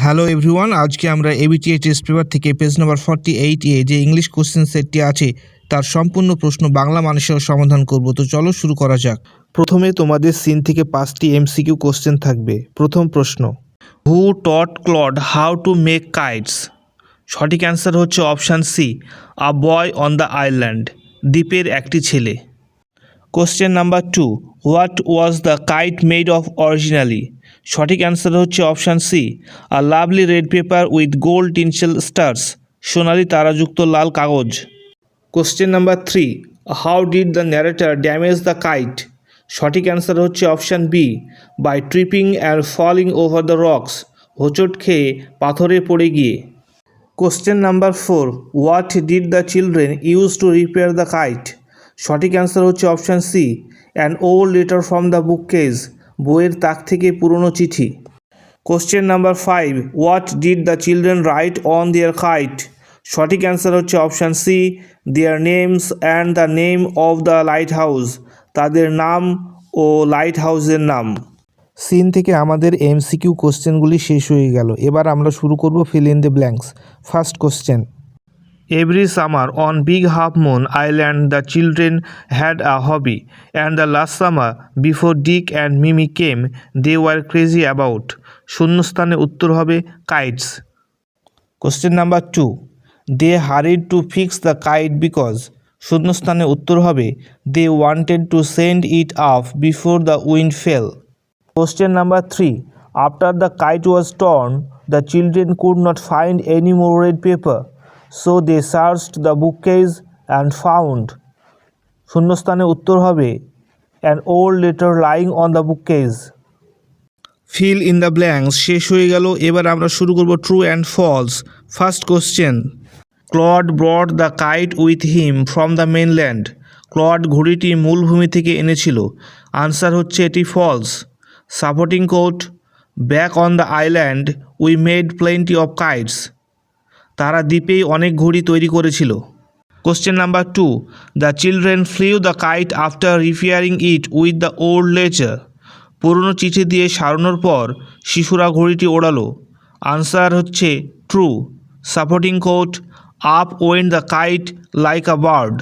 Hello everyone, আজকে আমরা ABTA test paper থেকে পেজ নাম্বার 48 এ যে ইংলিশ কোশ্চেন সেটটি আছে তার সম্পূর্ণ প্রশ্ন বাংলা মানুষের সমাধান করব। তো চলো শুরু করা যাক। প্রথমে তোমাদের সিন থেকে 5টি এমসিকিউ কোশ্চেন থাকবে। প্রথম প্রশ্ন, who taught Claude how to make kites? সঠিক অ্যান্সার হচ্ছে option C, a boy on the island, দ্বীপের একটি ছেলে। Question number 2, what was the kite made of originally? সঠিক অ্যান্সার হচ্ছে option C, a lovely red paper with gold tinsel stars, সোনালি তারাযুক্ত লাল কাগজ। Question number 3, how did the narrator damage the kite? সঠিক অ্যান্সার হচ্ছে option B, by tripping and falling over the rocks, হোঁচট খেয়ে পাথরে পড়ে গিয়ে। Question number 4, what did the children use to repair the kite? সঠিক অ্যান্সার হচ্ছে option C, an old letter from the book case, বইয়ের তাক থেকে পুরনো চিঠি। Question number 5, what did the children write on their kite? সঠিক answer হচ্ছে option C, their names and the name of the lighthouse, তাদের নাম ও light হাউসের নাম। সিন থেকে আমাদের এমসিকিউ কোশ্চেনগুলি শেষ হয়ে গেল। এবার আমরা শুরু করব feel in the blanks. First question, every summer on Big Half Moon Island the children had a hobby, and the last summer before Dick and Mimi came they were crazy about. শূন্যস্থানে উত্তর হবে kites. Question number 2, they hurried to fix the kite because. শূন্যস্থানে উত্তর হবে they wanted to send it off before the wind fell. Question number 3, after the kite was torn the children could not find any more red paper, so they searched the bookcase and found. শূন্যস্থানে উত্তর হবে an old letter lying on the bookcase. Fill in the blanks শেষ হয়ে গেল। এবার আমরা শুরু করব true and false. First question, Claude brought the kite with him from the mainland. Claude ঘুড়িটি মূলভূমি থেকে এনেছিল। আনসার হচ্ছে এটি false. Supporting quote, back on the island we made plenty of kites. তারা দ্বীপেই অনেক ঘুড়ি তৈরি করেছিল। Question number 2, the children flew the kite after repairing it with the old letter. পুরনো চিঠি দিয়ে সারানোর পর শিশুরা ঘুড়িটি ওড়ালো। আনসার হচ্ছে true. Supporting quote, up went the kite like a bird.